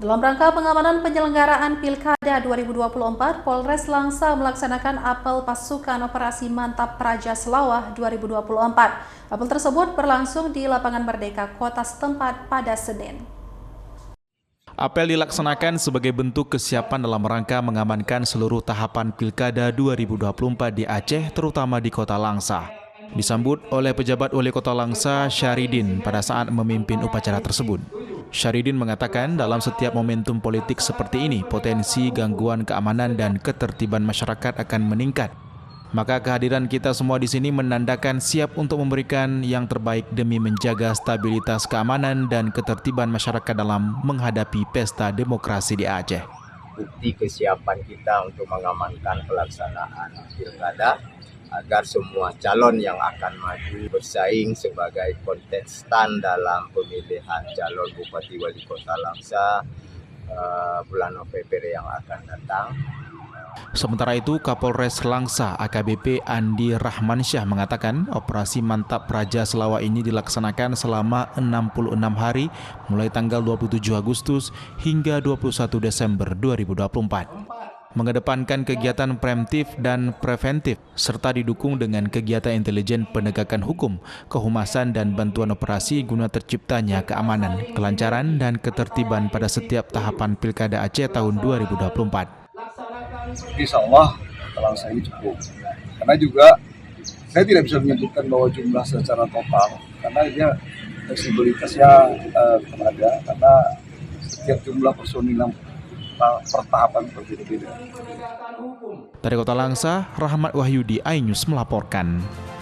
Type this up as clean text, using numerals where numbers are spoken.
Dalam rangka pengamanan penyelenggaraan Pilkada 2024, Polres Langsa melaksanakan apel pasukan operasi Mantap Praja Selawah 2024. Apel tersebut berlangsung di Lapangan Merdeka, kota setempat pada Senin. Apel dilaksanakan sebagai bentuk kesiapan dalam rangka mengamankan seluruh tahapan Pilkada 2024 di Aceh, terutama di Kota Langsa. Disambut oleh pejabat Wali Kota Langsa, Syaridin, pada saat memimpin upacara tersebut. Syaridin mengatakan dalam setiap momentum politik seperti ini, potensi gangguan keamanan dan ketertiban masyarakat akan meningkat. Maka kehadiran kita semua di sini menandakan siap untuk memberikan yang terbaik demi menjaga stabilitas keamanan dan ketertiban masyarakat dalam menghadapi pesta demokrasi di Aceh. Bukti kesiapan kita untuk mengamankan pelaksanaan pilkada agar semua calon yang akan maju bersaing sebagai kontestan dalam pemilihan calon Bupati Wali Kota Langsa bulan November yang akan datang. Sementara itu, Kapolres Langsa AKBP Andi Rahmansyah mengatakan operasi Mantap Praja Selawah ini dilaksanakan selama 66 hari mulai tanggal 27 Agustus hingga 21 Desember 2024. Mengedepankan kegiatan preemptif dan preventif, serta didukung dengan kegiatan intelijen penegakan hukum, kehumasan dan bantuan operasi guna terciptanya keamanan, kelancaran dan ketertiban pada setiap tahapan Pilkada Aceh tahun 2024. Insya Allah Langsa ini cukup. Karena juga saya tidak bisa menyebutkan bahwa jumlah secara total, karena dia fleksibilitasnya ada, karena setiap jumlah personil pertahapan berbeda-beda. Dari Kota Langsa, Rahmat Wahyudi, iNews melaporkan.